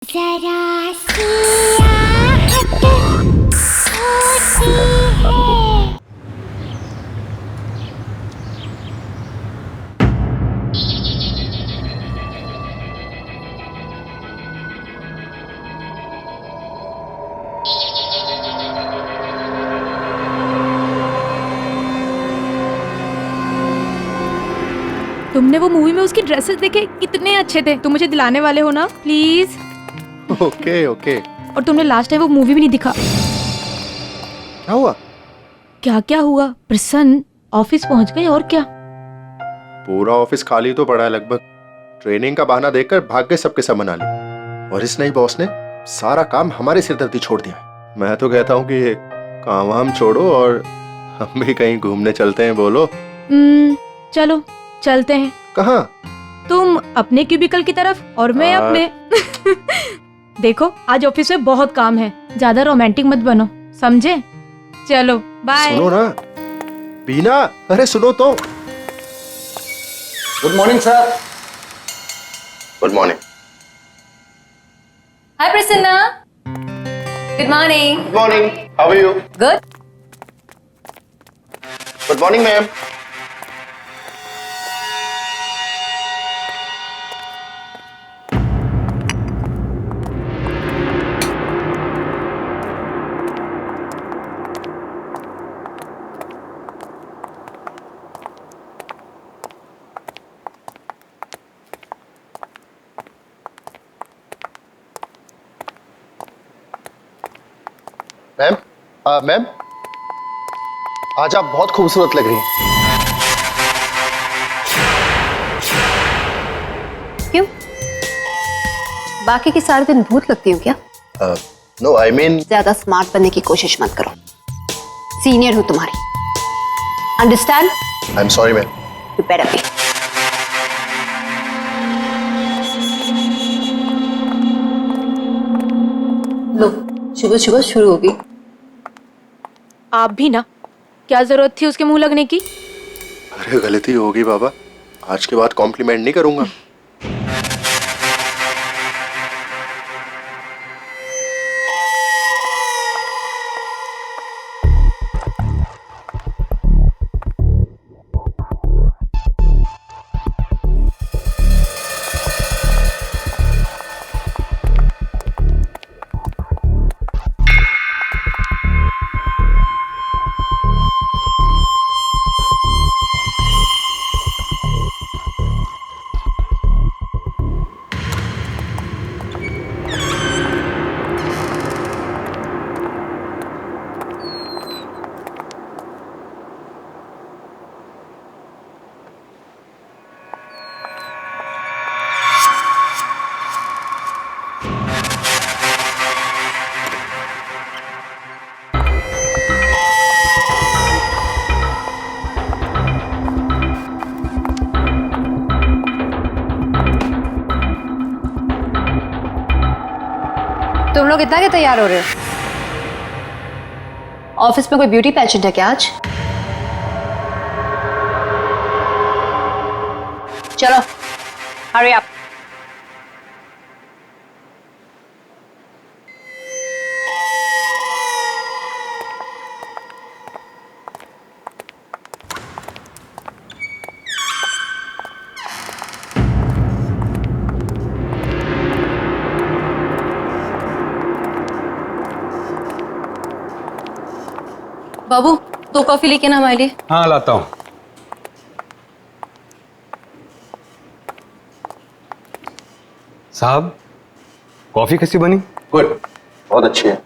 जरा सी आहट होती है। तुमने वो मूवी में उसकी ड्रेसेस देखे, कितने अच्छे थे। तुम मुझे दिलाने वाले हो ना, प्लीज। Okay okay. और तुमने लास्ट टाइम वो मूवी भी नहीं दिखा। क्या हुआ? क्या क्या हुआ? प्रसन्न ऑफिस पहुंच गए और क्या? पूरा ऑफिस खाली तो पड़ा है लगभग। ट्रेनिंग का बहाना देकर भाग गए सबके सब मना लिए। और इस नई बॉस ने सारा काम हमारे सिरदर्दी छोड़ दिया। मैं तो कहता हूँ कि ये काम वाम छोड़ो और हम भी कहीं घूमने चलते हैं। बोलो चलो चलते हैं। कहाँ? तुम अपने क्यूबिकल की तरफ और मैं अपने। देखो आज ऑफिस में बहुत काम है, ज्यादा रोमांटिक मत बनो, समझे? चलो बाय। सुनो ना बीना, अरे सुनो तो। Good morning sir. Good morning. Hi Prasanna. Good morning. Good morning, how are you? Good. Good morning ma'am. Ma'am, ma'am आज आप बहुत खूबसूरत लग रही हैं। क्यों? बाकी के सारे दिन भूत लगती हूँ क्या? नो आई मीन ज्यादा स्मार्ट बनने की कोशिश मत करो। सीनियर हूँ तुम्हारी। Understand? I am sorry ma'am. You better be. लो, सुबह सुबह शुरू होगी। आप भी ना, क्या जरूरत थी उसके मुंह लगने की? अरे गलती होगी बाबा, आज के बाद कॉम्प्लीमेंट नहीं करूंगा। तुम लोग इतना क्या तैयार हो रहे हो? ऑफिस में कोई ब्यूटी पेजेंट है क्या आज? चलो, हरी अप। बाबू, 2 कॉफी लेके ना हमारे लिए। हाँ लाता हूँ। साहब, कॉफी कैसी बनी? गुड, बहुत अच्छी है।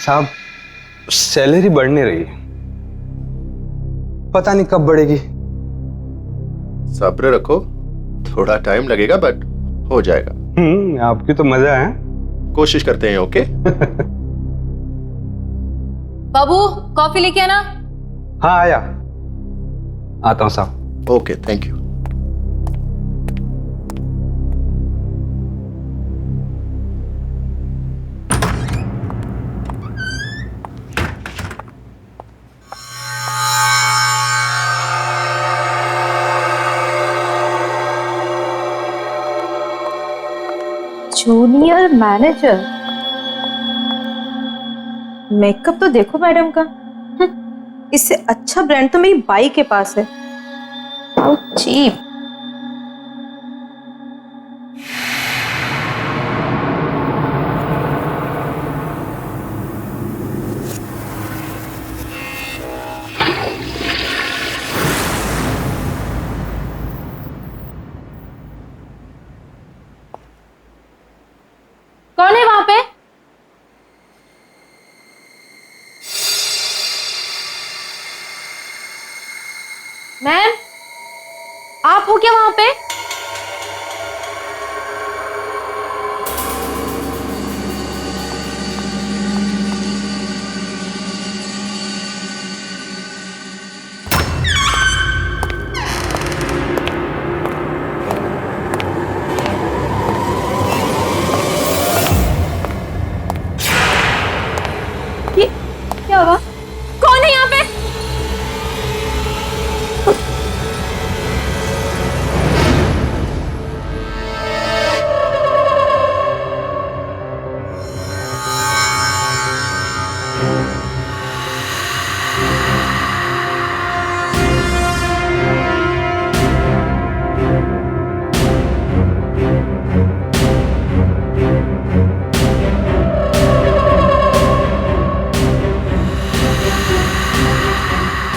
साहब, सैलरी बढ़ नहीं रही, पता नहीं कब बढ़ेगी। सब्र रखो, थोड़ा टाइम लगेगा बट हो जाएगा। आपकी तो मजा है। कोशिश करते हैं। ओके बाबू, कॉफी लेके आना। हाँ आया, आता हूँ साहब। Okay, thank you. Junior manager. Makeup तो देखो मैडम का, इससे अच्छा ब्रांड तो मेरी बाई के पास है। How cheap. कौन है वहां पे? मैम, आप हो क्या वहां पे? ये क्या हुआ? कौन है यहाँ पे?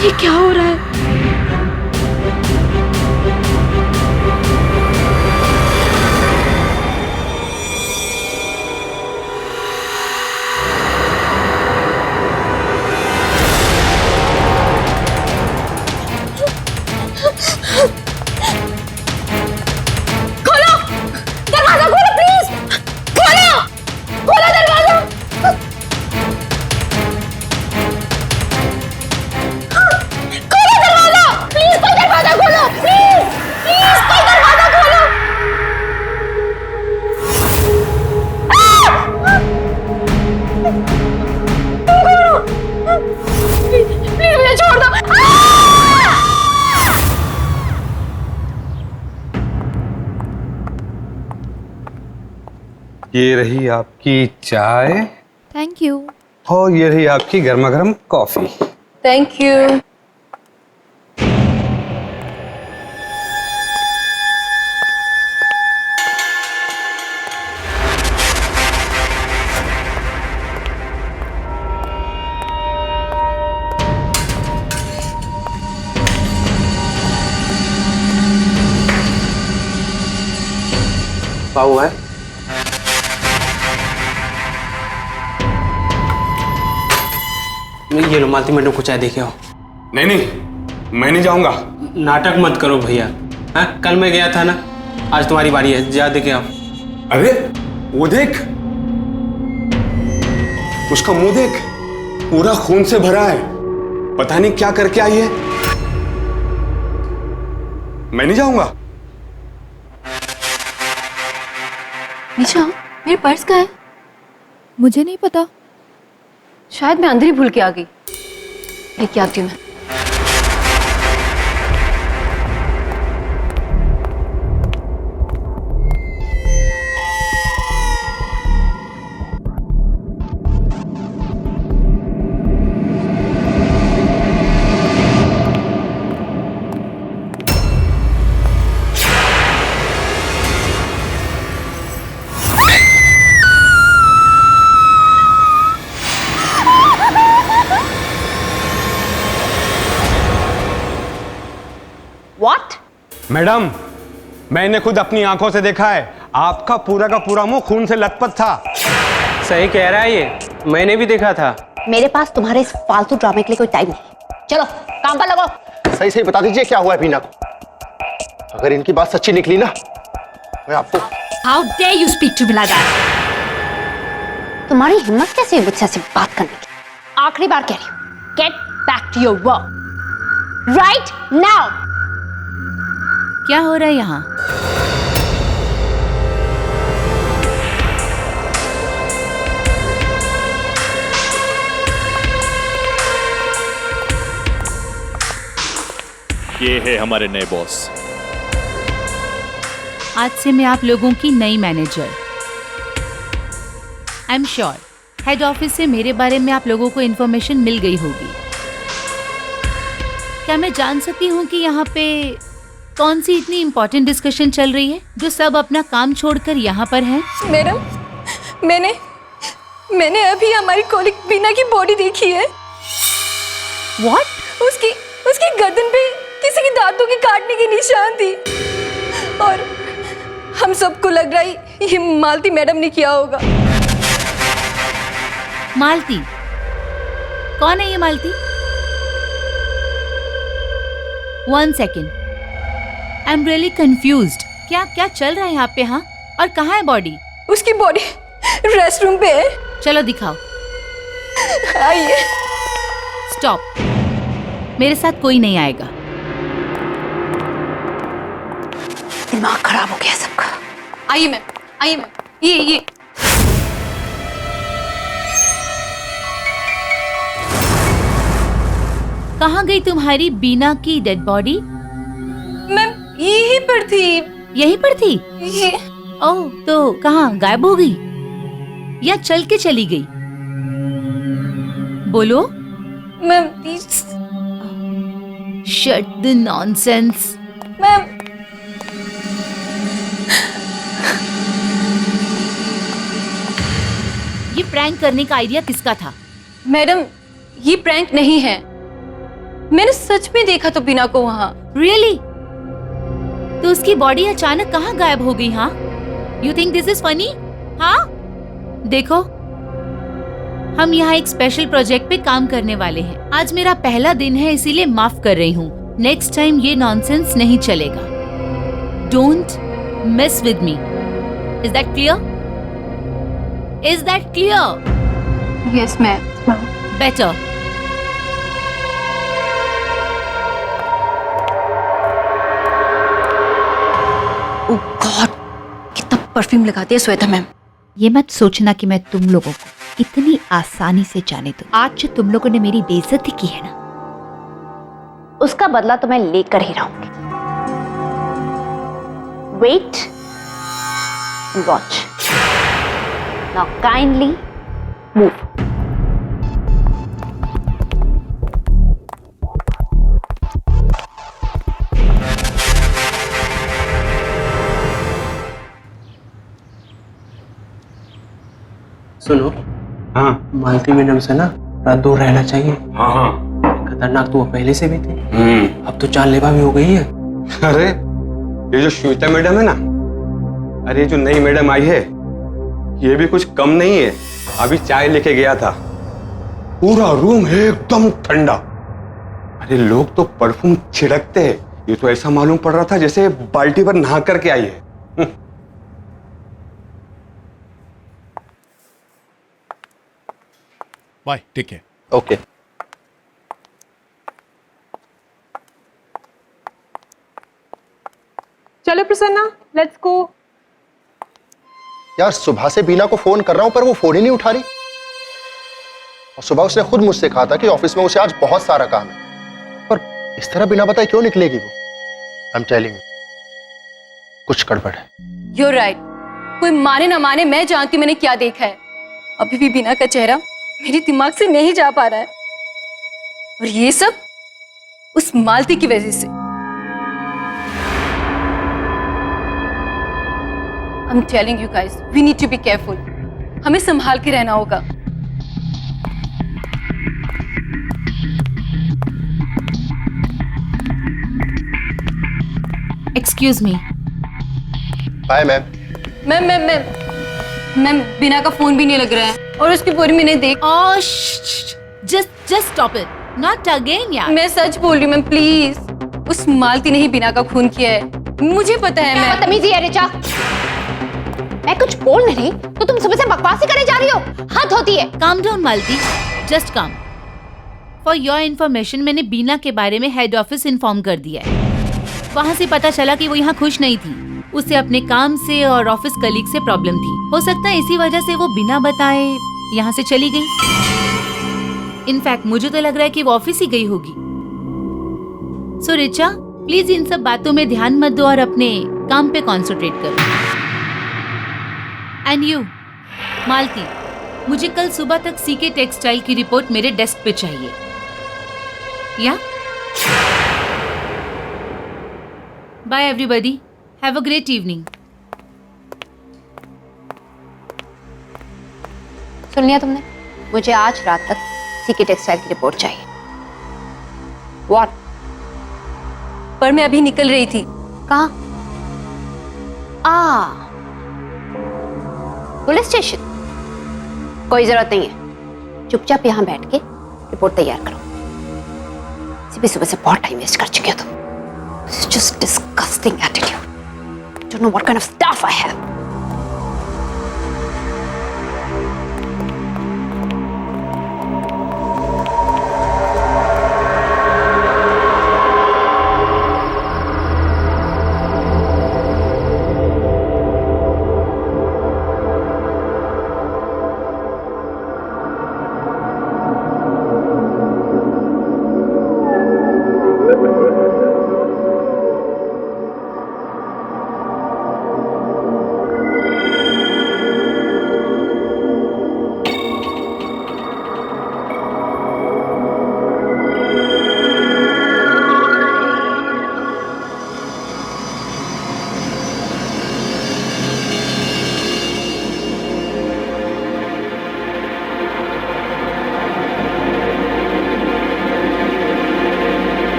ये क्या हो रहा है? खोलो! दरवाजा खोलो प्लीज! खोलो! खोलो दरवाजा! खोलो दरवाजा! प्लीज कोई दरवाजा खोलो! प्लीज! प्लीज कोई दरवाजा खोलो! प्लीज मुझे छोड़ दो! ये रही आपकी चाय थैंक यू। और ये रही आपकी गर्मा गर्म कॉफी। Thank you. क्या हुआ है? ये लो मालती मैडम को चाय देके आओ। नहीं नहीं, मैं नहीं जाऊंगा। नाटक मत करो भैया। हाँ, कल मैं गया था ना, आज तुम्हारी बारी है, जा देके आओ। अरे वो देख, उसका मुंह देख, पूरा खून से भरा है। पता नहीं क्या करके आई है। मैं नहीं जाऊंगा। निशा, मेरे पर्स कहाँ है? मुझे नहीं पता। शायद मैं अंदर ही भूल के आ गई। लेके आती हूँ मैं। What? मैडम, मैंने खुद अपनी आंखों से देखा है, आपका पूरा का पूरा मुंह खून से लथपथ था। सही कह रहा है ये, मैंने भी देखा था। मेरे पास तुम्हारे इस फालतू ड्रामे के लिए कोई टाइम नहीं। चलो काम पर लगो। सही सही बता दीजिए क्या हुआ है बीना को। अगर इनकी बात सच्ची निकली ना, मैं आपको। How dare you speak to me like that? तुम्हारी हिम्मत कैसे है मुझसे ऐसे बात करने की? आखिरी बार कह रही हूँ, get back to your work right now. क्या हो रहा है यहाँ? ये है हमारे नए बॉस। आज से मैं आप लोगों की नई manager. I am sure head office से मेरे बारे में आप लोगों को इन्फॉर्मेशन मिल गई होगी। क्या मैं जान सकती हूँ कि यहाँ पे कौन सी इतनी इम्पोर्टेंट डिस्कशन चल रही है जो सब अपना काम छोड़कर यहाँ पर हैं? मैडम, मैंने अभी हमारी कॉलीग बीना की बॉडी देखी है। व्हाट? उसकी गर्दन पे किसी की दांतों के काटने की निशान थी और हम सबको लग रहा है ये मालती मैडम ने किया होगा। मालती? कौन है ये मालती? 1 second, I am really confused. क्या चल रहा है यहाँ पे? हाँ, और कहाँ है बॉडी? उसकी बॉडी रेस्ट रूम पे है। चलो दिखाओ। आइए। स्टॉप, मेरे साथ कोई नहीं आएगा। दिमाग खराब हो गया सबका। आइए मैम, ये कहाँ गई तुम्हारी बीना की डेड बॉडी? मैम यहीं पर थी। यहीं पर थी? ये ओह, तो कहाँ गायब हो गई या चल के चली गई? बोलो। Ma'am please. Shut the nonsense. Ma'am ये प्रैंक करने का आइडिया किसका था? मैडम, ये प्रैंक नहीं है। मैंने सच में देखा तो बीना को वहाँ। रियली? तो उसकी बॉडी अचानक कहाँ गायब हो गई? हाँ, you think this is funny? हाँ, देखो, हम यहाँ एक स्पेशल प्रोजेक्ट पे काम करने वाले हैं। आज मेरा पहला दिन है, इसीलिए माफ कर रही हूँ। नेक्स्ट टाइम ये नॉनसेंस नहीं चलेगा। Don't mess with me. Is that clear? Is that clear? Yes ma'am. Better. Oh God, कितना परफ्यूम लगाती है श्वेता मैम। ये मत सोचना कि मैं तुम लोगों को इतनी आसानी से जाने दूं। आज जो तुम लोगों ने मेरी बेइज्जती की है ना, उसका बदला तो मैं लेकर ही रहूंगी। Wait and watch. Now kindly move. सुनो, हाँ मालती मैडम से ना थोड़ा दूर रहना चाहिए। हाँ हाँ। खतरनाक तो वो पहले से भी थी, अब तो जानलेवा भी हो गई है। अरे ये जो श्वेता मैडम है ना, अरे जो नई मैडम आई है, ये भी कुछ कम नहीं है। अभी चाय लेके गया था, पूरा रूम एकदम ठंडा। अरे लोग तो परफ्यूम छिड़कते हैं, ये तो ऐसा मालूम पड़ रहा था जैसे बाल्टी पर नहा करके आई है। बाय, ठीक है। ओके। चलो प्रसन्ना, लेट्स गो। यार सुबह से बीना को फोन कर रहा हूं पर वो फोन ही नहीं उठा रही। और सुबह उसने खुद मुझसे कहा था कि ऑफिस में उसे आज बहुत सारा काम है, पर इस तरह बिना बताए क्यों निकलेगी वो? आई एम टेलिंग यू, कुछ गड़बड़ है। You're right. कोई माने ना माने, मैं जानती हूँ मैंने क्या देखा है। अभी भी बीना का चेहरा मेरे दिमाग से नहीं जा पा रहा है, और ये सब उस मालती की वजह से। I'm telling you guys, we need to be careful. हमें संभाल के रहना होगा। Excuse me. Bye ma'am. Ma'am Bina का फोन भी नहीं लग रहा है, और उसकी पूरी मैंने देख। Oh, just stop it. Not again, यार। मैं सच बोल रही हूँ मैम, प्लीज। उस मालती ने ही बीना का खून किया है, मुझे पता है। क्या बदतमीजी है रिचा? मैं कुछ बोल नहीं रही तो तुम सुबह से बकवास ही करे जा रही हो। हद होती है। Calm down, Malti. Just calm. For your information, मैंने बीना के बारे में हेड ऑफिस इन्फॉर्म कर दिया है। वहाँ से पता चला कि वो यहाँ खुश नहीं थी। उसे अपने काम से और ऑफिस कलीग से प्रॉब्लम थी। हो सकता है इसी वजह से वो बिना बताए यहाँ से चली गई। इनफैक्ट मुझे तो लग रहा है कि वो ऑफिस ही गई होगी। सो रिचा, प्लीज इन सब बातों में ध्यान मत दो और अपने काम पे कॉन्सेंट्रेट करो। एंड यू मालती, मुझे कल सुबह तक सीके टेक्सटाइल की रिपोर्ट मेरे डेस्क पे चाहिए। Yeah bye everybody, have a great evening. सुन लिया तुमने? मुझे आज रात तक सीके टेक्सटाइल की रिपोर्ट चाहिए। व्हाट? पर मैं अभी निकल रही थी। कहाँ? Police station? कोई जरूरत नहीं है, चुपचाप यहाँ बैठ के रिपोर्ट तैयार करो। सुबह सुबह से बहुत टाइम वेस्ट कर चुके हो तुम। Just disgusting attitude. Don't know what kind of stuff I have.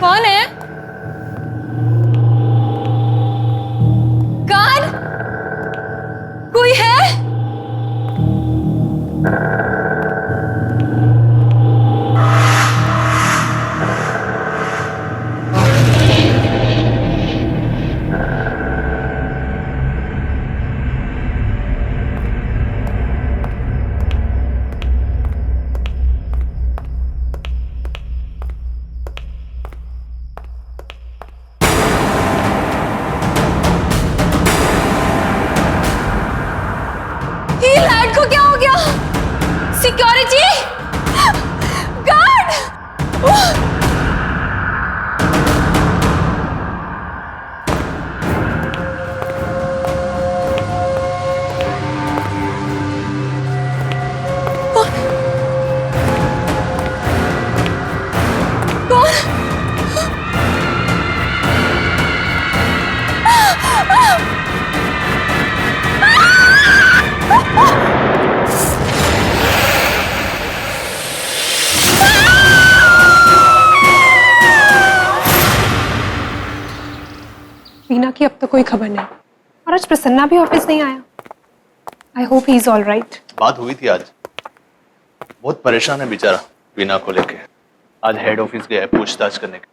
कौन है? कौन? कोई है? ये लाइट को क्या हो गया? Security guard! वीना की अब तक कोई खबर नहीं, और आज प्रसन्ना भी ऑफिस नहीं आया। I hope he is all right. बात हुई थी आज, बहुत परेशान है बेचारा वीना को लेके। आज हेड ऑफिस गया है पूछताछ करने के।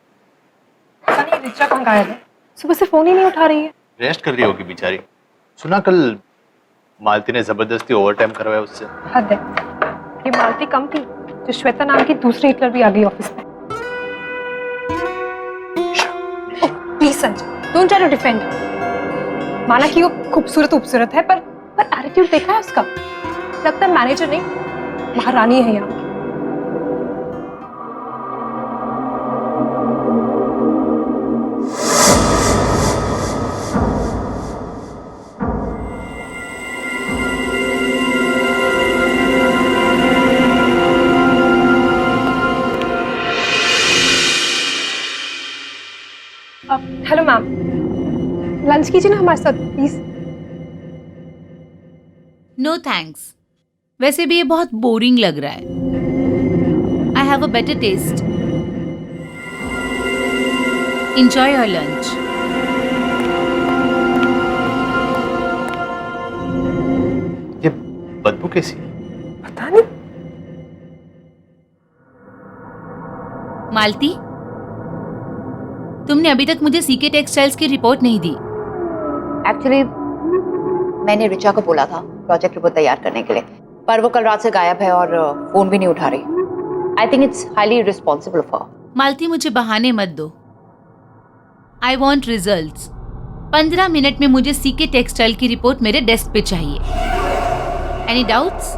पता नहीं रिचा कहाँ गायब है, सुबह से फोन ही नहीं उठा रही है। रेस्ट कर रही होगी बेचारी। सुना कल मालती ने जबरदस्ती ओवरटाइम करवाया उससे। हद है, ये मालती कम थी जो श्वेता नाम की दूसरी हिटलर भी आ गई ऑफिस में। Please Sanjay, don't try to defend. माना कि वो खूबसूरत है, पर एटीट्यूड देखा है उसका? लगता है मैनेजर नहीं महारानी है यहाँ की। हेलो मैम, लंच कीजिए ना हमारे साथ प्लीज। नो थैंक्स, वैसे भी ये बहुत बोरिंग लग रहा है। I have a better taste. Enjoy your lunch. ये बदबू कैसी? पता नहीं। मालती, तुमने अभी तक मुझे सीके टेक्सटाइल्स की रिपोर्ट नहीं दी। एक्चुअली मैंने रिचा को बोला था प्रोजेक्ट रिपोर्ट तैयार करने के लिए, पर वो कल रात से गायब है और फोन भी नहीं उठा रही। I think it's highly responsible of her. Malti, मुझे बहाने मत दो। I want results. 15 मिनट में मुझे सीके टेक्सटाइल की रिपोर्ट मेरे डेस्क पे चाहिए। Any doubts?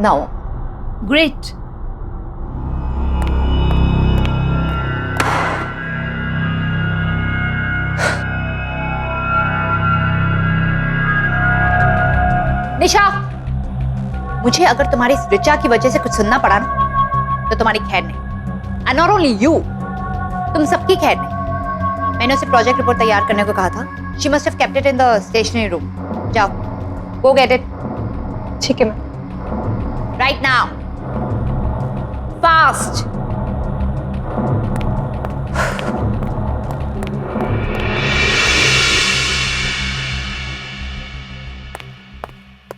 नो। ग्रेट। निशा, मुझे अगर तुम्हारी इस रिचा की वजह से कुछ सुनना पड़ा ना, तो तुम्हारी खैर नहीं। एंड नॉट ओनली यू, तुम सबकी खैर नहीं। मैंने उसे प्रोजेक्ट रिपोर्ट तैयार करने को कहा था। She must have kept it in the stationery room. जाओ, गो गेट इट। ठीक है ma'am. Right now, fast.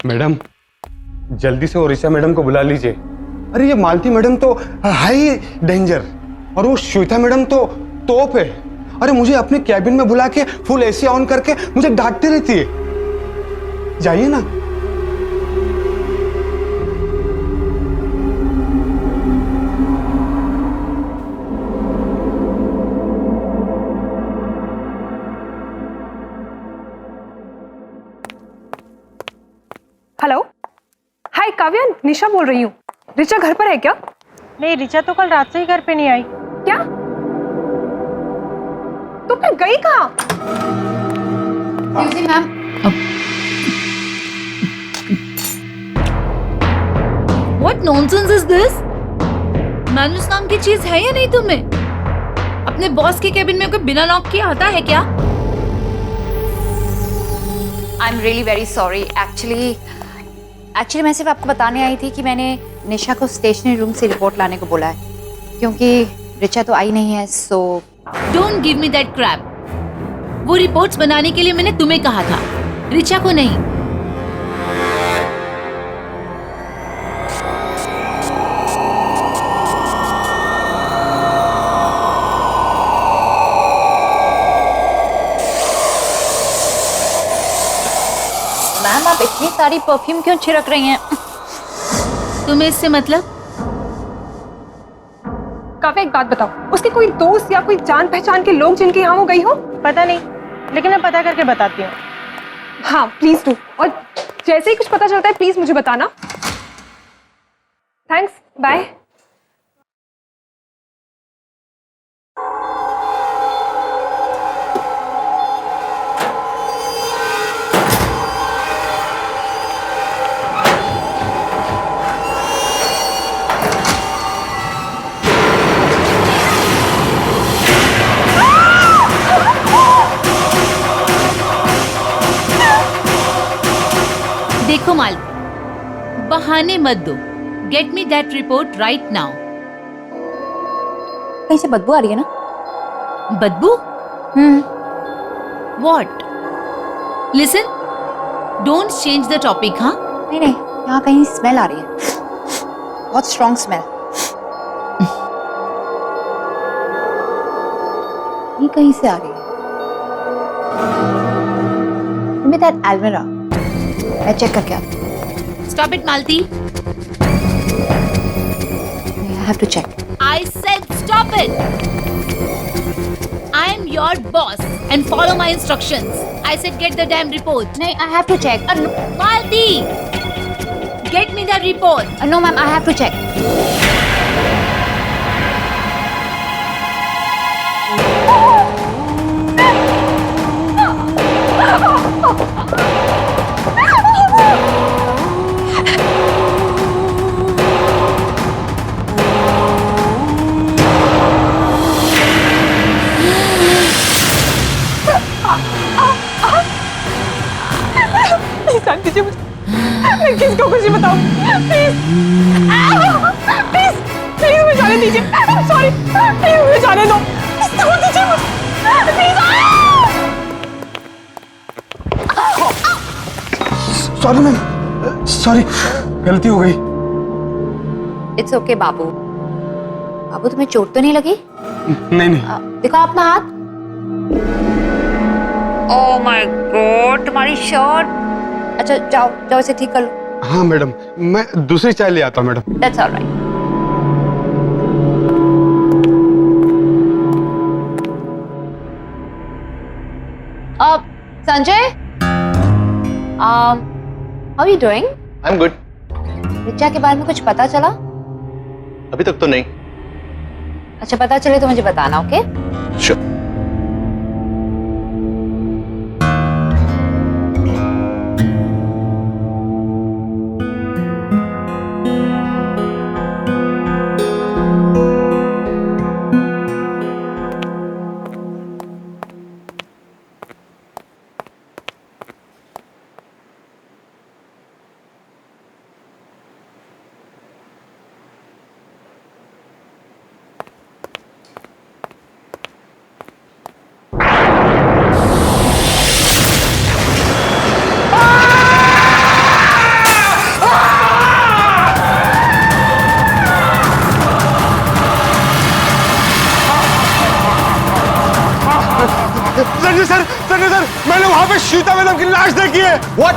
Madam, जल्दी से ओरिसा मैडम को बुला लीजिए। अरे ये मालती मैडम तो हाई डेंजर, और वो श्वेता मैडम तो तोप है। अरे मुझे अपने कैबिन में बुला के फुल एसी ऑन करके मुझे डांटती रहती है। जाइए ना। हेलो, हाय काव्या, निशा बोल रही हूँ। रिचा घर पर है क्या? नहीं, रिचा तो कल रात से ही घर पे नहीं आई। क्या? तो फिर गई कहाँ? Ma'am, What nonsense is this? मैनुस नाम की चीज है या नहीं तुम्हें? अपने बॉस के केबिन में कोई बिना लॉक किए आता है क्या? I am really very sorry. Actually मैं सिर्फ आपको बताने आई थी कि मैंने निशा को स्टेशनरी रूम से रिपोर्ट लाने को बोला है, क्योंकि रिचा तो आई नहीं है। सो Don't give me that crap. वो रिपोर्ट्स बनाने के लिए मैंने तुम्हें कहा था, रिचा को नहीं। मैम, आप इतनी सारी परफ्यूम क्यों छिड़क रही हैं? तुम्हें इससे मतलब? काव्या, एक बात बताओ, उसके कोई दोस्त या कोई जान पहचान के लोग जिनके यहाँ वो गई हो? पता नहीं, लेकिन मैं पता करके बताती हूँ। हाँ प्लीज डू, और जैसे ही कुछ पता चलता है प्लीज मुझे बताना। Thanks, bye. देखो माल, बहाने मत दो। Get me that report right now. कहीं से बदबू आ रही है ना? बदबू? What? Listen, don't change the topic, हाँ? नहीं, यहाँ कहीं स्मेल आ रही है, बहुत स्ट्रॉन्ग स्मेल। ये कहीं से आ रही है। Give me that almirah. मैं चेक करके आती हूँ। Stop it, Malti. I have to check. I said stop it. I am your boss and follow my instructions. I said get the damn report. नहीं, I have to check. No, Malti, get me the report. no ma'am, I have to check. दीजिए मुझे, मैं किसको कुछ नहीं बताऊं, please please please मुझे जाने दीजिए। सॉरी, प्लीज मुझे जाने दो, छोड़ दीजिए मुझे, प्लीज। सॉरी मैम, सॉरी, गलती हो गई। इट्स ओके बाबू, बाबू तुम्हें चोट तो नहीं लगी? नहीं नहीं। दिखाओ अपना हाथ। ओह माय गॉड, तुम्हारी शर्ट। अच्छा जाओ जाओ इसे ठीक कर लो। हाँ मैडम, मैं दूसरी चाय ले आता हूँ मैडम। That's alright. अब Sanjay, how you doing? I am good. Richa के बारे में कुछ पता चला? अभी तक तो नहीं। अच्छा पता चले तो मुझे बताना, ओके? श्योर। संजय सर, मैंने वहां पे श्वेता मैडम की लाश देखी है। व्हाट?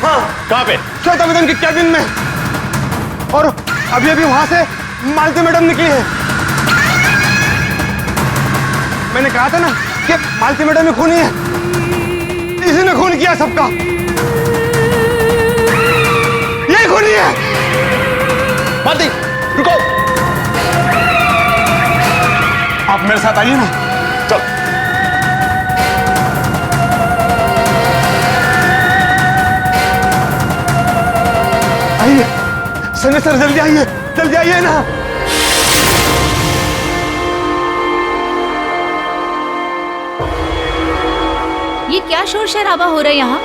हाँ, कहाँ पे? श्वेता मैडम की कैबिन में। और अभी अभी वहां से मालती मैडम निकली है। मैंने कहा था ना कि मालती मैडम में खूनी है। इसी ने खून किया सबका। ये खूनी है। मालती, रुको। आप मेरे साथ आइए ना। चल। आइए संजय सर, जल्दी आइए ना। ये क्या शोर शराबा हो रहा है यहाँ?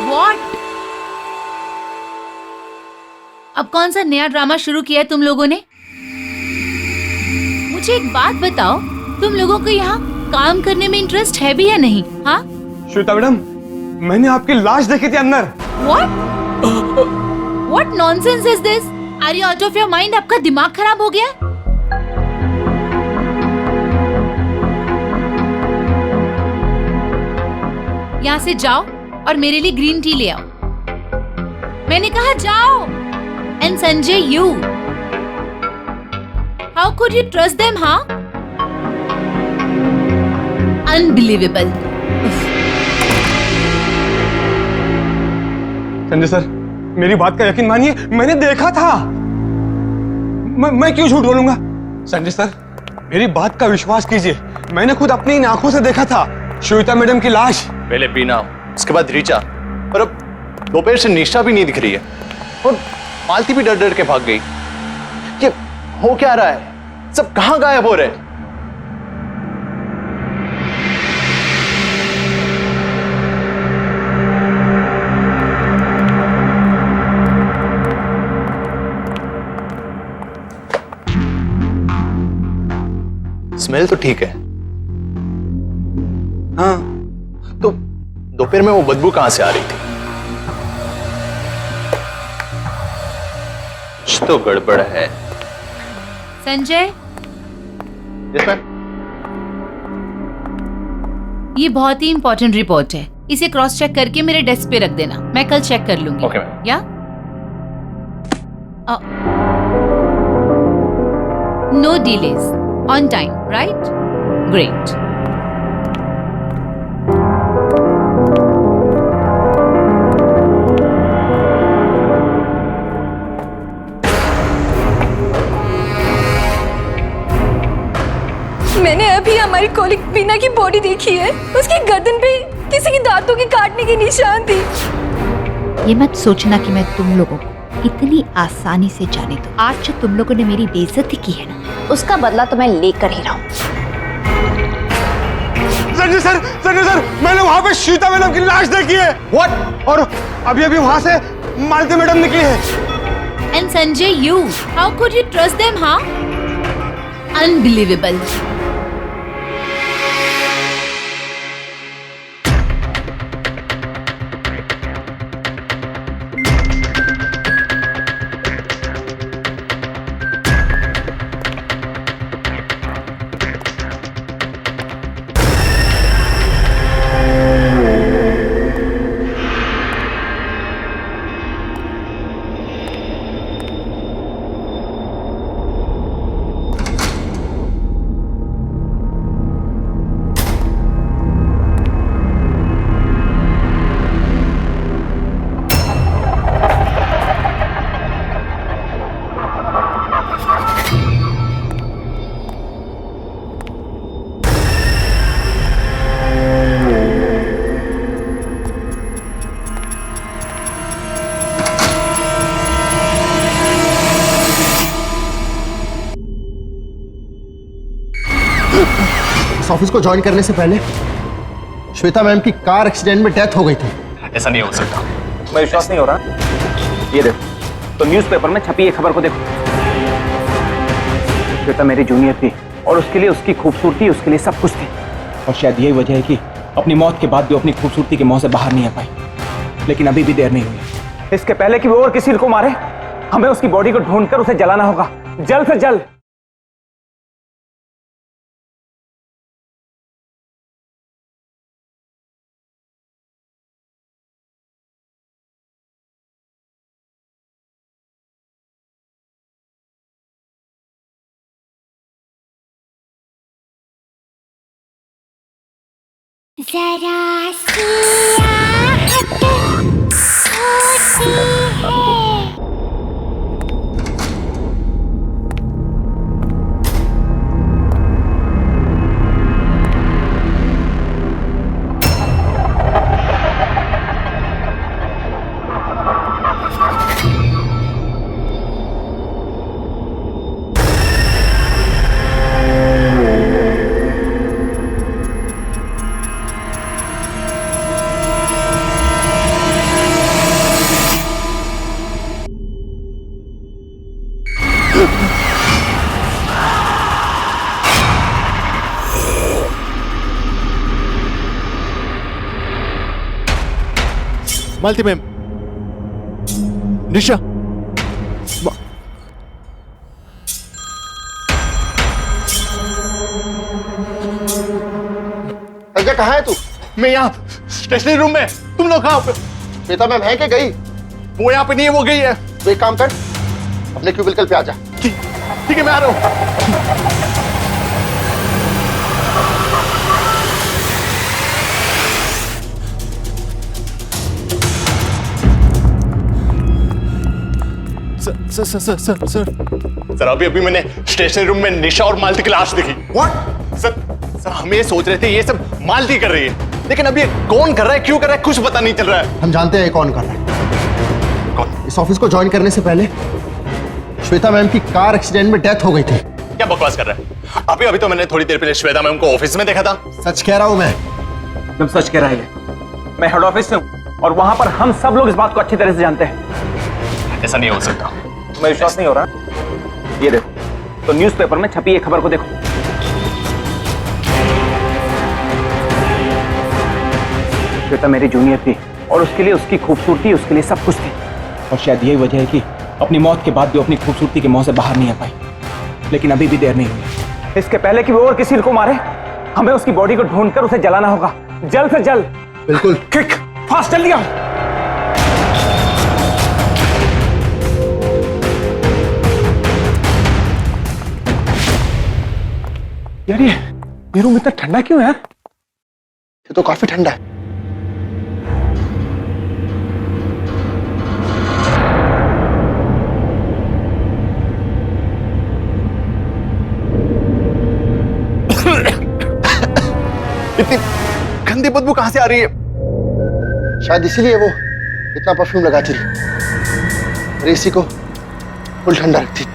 What? अब कौन सा नया ड्रामा शुरू किया है तुम लोगों ने? मुझे एक बात बताओ, तुम लोगों को यहाँ काम करने में इंटरेस्ट है भी या नहीं? हाँ? श्वेता मैडम, मैंने आपकी लाश देखी थी अंदर। What? What nonsense is this? Are you out of your mind? आपका दिमाग खराब हो गया? यहाँ से जाओ और मेरे लिए ग्रीन टी ले आओ। मैंने कहा जाओ। And Sanjay, you. How could you trust them, huh? Unbelievable. Sanjay sir, मेरी बात का यकीन मानिए, मैंने देखा था। मैं क्यों झूठ बोलूंगा? संजय सर, मेरी बात का विश्वास कीजिए, मैंने खुद अपनी इन आंखों से देखा था श्वेता मैडम की लाश। पहले बीना, उसके बाद रीचा, और अब दोपहर से निशा भी नहीं दिख रही है, और मालती भी डर डर के भाग गई। ये हो क्या रहा है? सब कहां गायब हो रहे हैं? स्मेल तो ठीक है। हाँ, तो दोपहर में वो बदबू कहां से आ रही थी? कुछ तो गड़बड़ है। Sanjay, yes ma'am. ये बहुत ही इंपॉर्टेंट रिपोर्ट है। इसे क्रॉस चेक करके मेरे डेस्क पे रख देना, मैं कल चेक कर लूंगी। Okay ma'am. Yeah no delays, on time, right? Great. मैंने अभी हमारी कॉलिग बीना की बॉडी देखी है। उसकी गर्दन पे किसी की दांतों के काटने के निशान थी। ये मत सोचना कि मैं तुम लोगों को इतनी आसानी से जाने दूं। आज जो तुम लोगों ने मेरी बेइज्जती की है ना, उसका बदला तो मैं लेकर ही रहूं। संजय सर, मैंने वहां पे श्वेता मैडम की लाश देखी है। व्हाट? और अभी अभी वहां से मालती मैडम निकली है। And Sanjay, you. How could you trust them, huh? Unbelievable. इस ऑफिस को ज्वाइन करने से पहले श्वेता मैम की कार एक्सीडेंट में डेथ हो गई थी। ऐसा नहीं हो सकता, मैं विश्वास नहीं हो रहा। ये देखो, तो न्यूज़पेपर में छपी ये खबर को देखो। श्वेता मेरी जूनियर थी और उसके लिए उसकी खूबसूरती, उसके लिए सब कुछ थी। और शायद यही वजह है कि अपनी मौत के बाद भी अपनी खूबसूरती के मुंह से बाहर नहीं आ पाई। लेकिन अभी भी देर नहीं हुई। इसके पहले कि वो और किसी को मारे, हमें उसकी बॉडी को ढूंढकर उसे जलाना होगा, जल्द से जल्द। जरा सी आहट होती है। मालती मैम, निशा, संजय कहाँ है तू? मैं यहाँ स्टेशनरी रूम में। तुम लोग कहाँ पे? श्वेता मैम है कि गई? वो यहाँ पे नहीं है, वो गई है। तो एक काम कर, अपने क्यूबिकल पे आ जा। ठीक है, मैं आ रहा हूँ। सर अभी मैंने स्टेशनरी रूम में निशा और मालती की लाश देखी। व्हाट? सर हम ये सोच रहे थे ये सब मालती कर रही है, लेकिन अब ये कौन कर रहा है, क्यों कर रहा है, कुछ पता नहीं चल रहा है। हम जानते हैं कौन कर रहा है। कौन? इस ऑफिस को ज्वाइन करने से पहले श्वेता मैम की कार एक्सीडेंट में डेथ हो गई थी। क्या बकवास कर रहा है? अभी तो मैंने थोड़ी देर पहले श्वेता मैम को ऑफिस में देखा था। सच कह रहा हूं मैं। तुम सच कह रहा है? मैं हेड ऑफिस से हूँ और वहां पर हम सब लोग इस बात को अच्छी तरह से जानते हैं। ऐसा नहीं हो सकता, मैं विश्वास नहीं हो रहा। ये देखो, तो न्यूज़पेपर में छपी ये खबर को देखो। श्वेता मेरी जूनियर थी और उसके लिए उसकी खूबसूरती, उसके लिए सब कुछ थी। और शायद यही वजह है कि अपनी मौत के बाद भी अपनी खूबसूरती के मुंह से बाहर नहीं आ पाई। लेकिन अभी भी देर नहीं हुई। इसके पहले कि वो और किसी को मारे, हमें उसकी बॉडी को ढूंढकर उसे जलाना होगा, जल्द से जल्द। बिल्कुल। क्विक, फास्ट, जल्दी आओ। यार ये रूम इतना ठंडा क्यों है यार? ये तो काफी ठंडा है। इतनी गंदी बदबू कहां से आ रही है? शायद इसीलिए वो इतना परफ्यूम लगाती रही और एसी को फुल ठंडा रखती।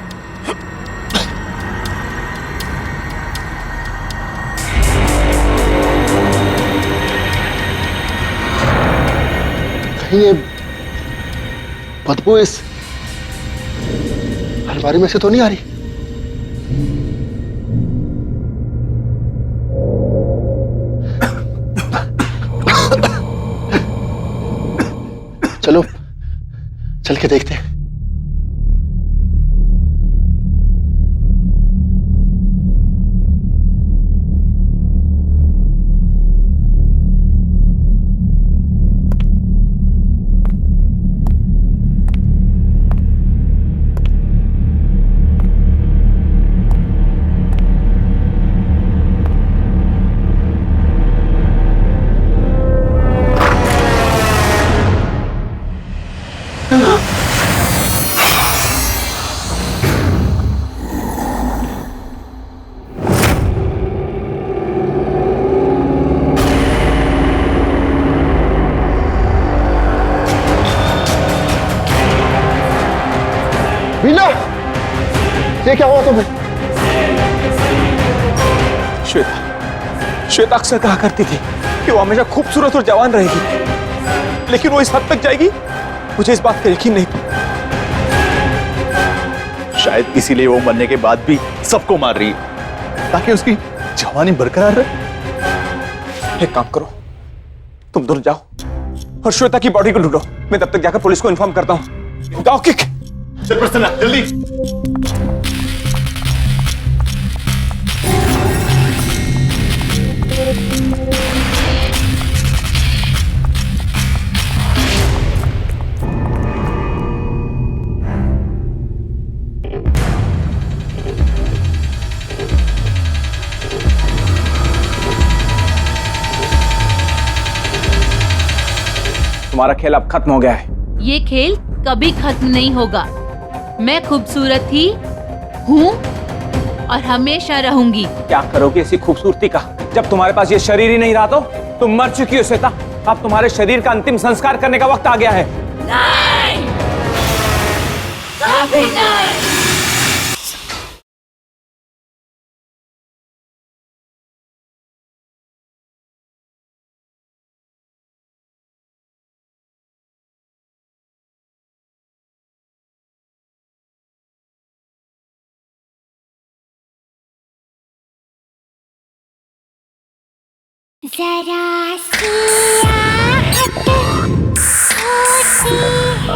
कहीं ये बदबू इस अलमारी में से तो नहीं आ रही? चलो चल के देखते हैं। मीना, ये क्या हुआ तुम्हें? श्वेता श्वेता अक्सर कहा करती थी कि वो हमेशा खूबसूरत और जवान रहेगी, लेकिन वो इस हद तक जाएगी, मुझे इस बात का यकीन नहीं। शायद इसीलिए वो मरने के बाद भी सबको मार रही है, ताकि उसकी जवानी बरकरार रहे। एक काम करो, तुम दोनों जाओ और श्वेता की बॉडी को ढूंढो। मैं तब तक जाकर पुलिस को इन्फॉर्म करता हूं। जाओ किक। चल प्रसन्ना, जल्दी। तुम्हारा खेल अब खत्म हो गया है। ये खेल कभी खत्म नहीं होगा। मैं खूबसूरत थी, हूँ और हमेशा रहूंगी। क्या करोगे ऐसी खूबसूरती का? जब तुम्हारे पास ये शरीर ही नहीं रहा तो तुम मर चुकी हो श्वेता। अब तुम्हारे शरीर का अंतिम संस्कार करने का वक्त आ गया है। नहीं, कभी नहीं। जरा सी आहट होती है।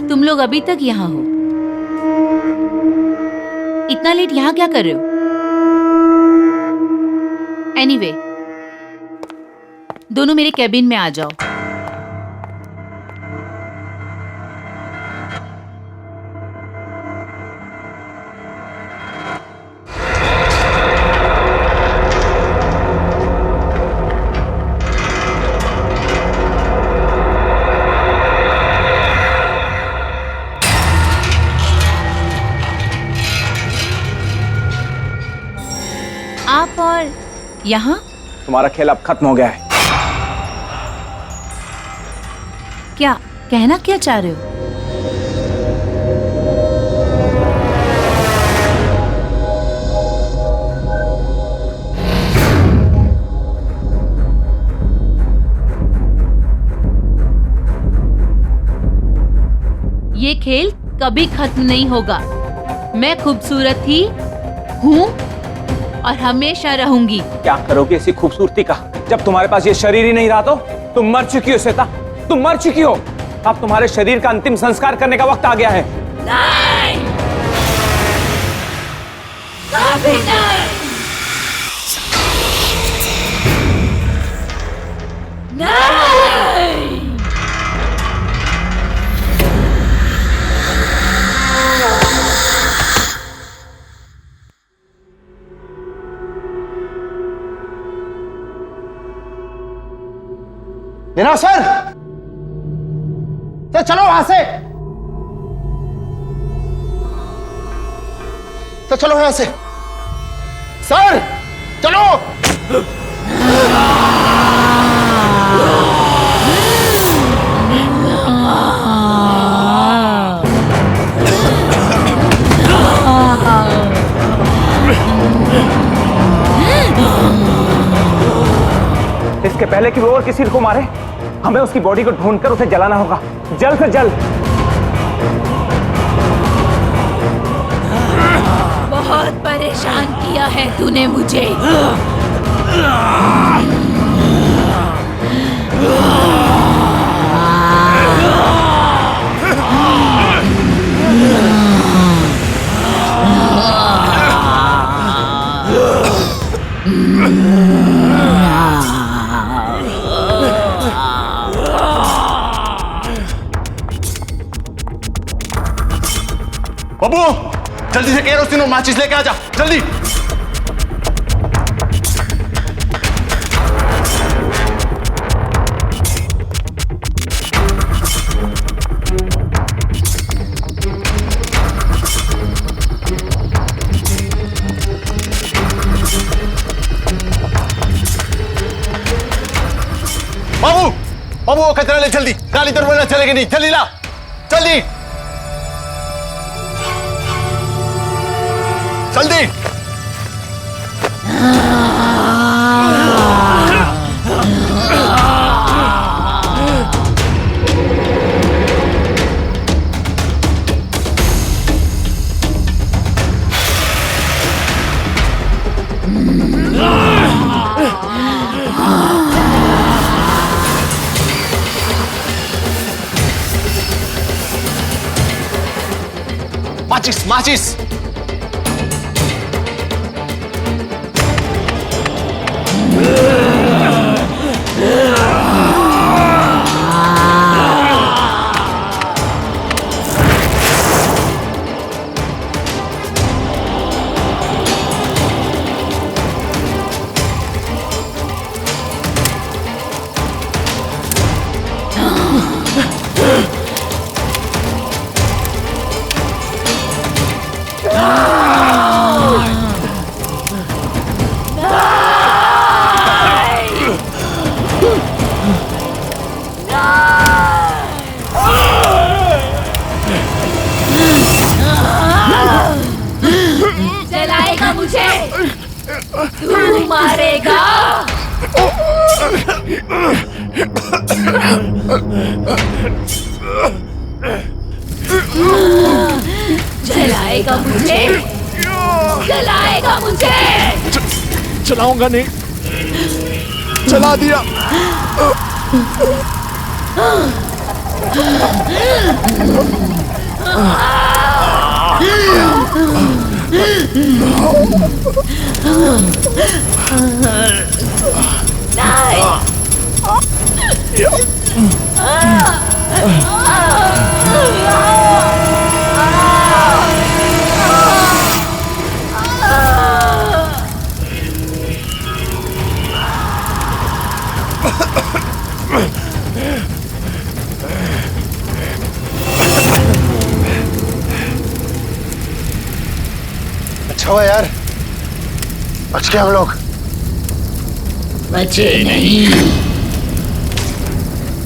तुम लोग अभी तक यहाँ हो? इतना लेट यहाँ क्या कर रहे हो? एनीवे, दोनों मेरे कैबिन में आ जाओ। आप और यहाँ? तुम्हारा खेल अब खत्म हो गया है। क्या कहना क्या चाह रहे हो? ये खेल कभी खत्म नहीं होगा। मैं खूबसूरत थी, हूँ और हमेशा रहूंगी। क्या करोगे ऐसी खूबसूरती का? जब तुम्हारे पास ये शरीर ही नहीं रहा तो तुम मर चुकी हो श्वेता। तुम मर चुकी हो। अब तुम्हारे शरीर का अंतिम संस्कार करने का वक्त आ गया है। नहीं, कभी नहीं। नहीं। नीना सर, चलो वहां से। चलो यहां से सर, चलो। इसके पहले कि वो और किसी को मारे, हमें उसकी बॉडी को ढूंढकर उसे जलाना होगा, जल्द से जल्द। बहुत परेशान किया है तूने मुझे। बब्बू, जल्दी से केरोसिन और माचिस लेके आ जा, जल्दी। जल्दी, गाली तो वरना चलेगी नहीं, जल्दी ला, जल्दी जल्दी। माचिस माचिस। जलाएगा मुझे, तू मारेगा। जलाएगा मुझे, जलाएगा मुझे। चलाऊंगा नहीं, चला दिया। अच्छा हुआ यार, बच गए हम लोग। बचे नहीं,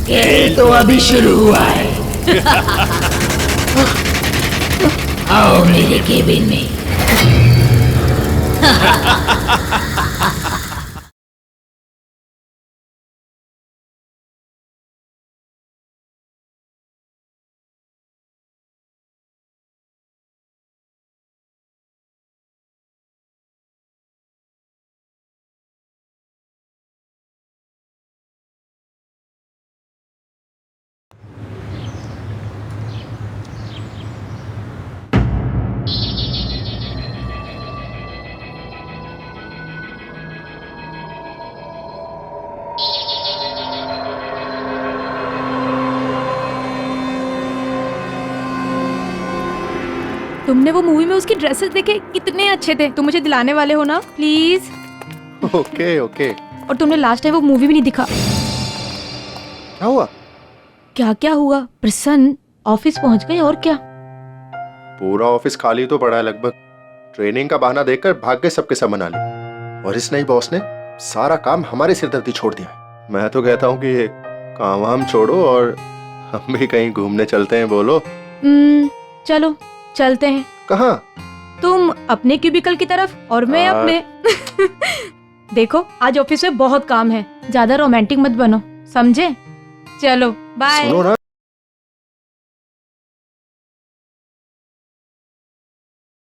खेल तो अभी शुरू हुआ है। आओ मेरे केबिन में। तुमने वो मूवी में उसकी ड्रेसेस देखे, कितने अच्छे थे। तुम मुझे दिलाने वाले हो ना प्लीज? Okay okay. और तुमने लास्ट टाइम वो मूवी भी नहीं दिखा। क्या हुआ? क्या क्या हुआ? प्रसन्न ऑफिस पहुंच गए और क्या? पूरा ऑफिस खाली तो पड़ा है लगभग। ट्रेनिंग का बहाना देकर भाग गए सबके सब मना लिए। और इस नई बॉस ने सारा काम हमारे सिरदर्दी छोड़ दिया है। मैं तो कहता हूँ कि ये काम वाम छोड़ो और हम भी कहीं घूमने चलते हैं। बोलो। चलो चलते हैं। कहाँ? तुम अपने क्यूबिकल की तरफ और मैं अपने। देखो आज ऑफिस में बहुत काम है, ज्यादा रोमांटिक मत बनो, समझे? चलो बाय। सुनो ना।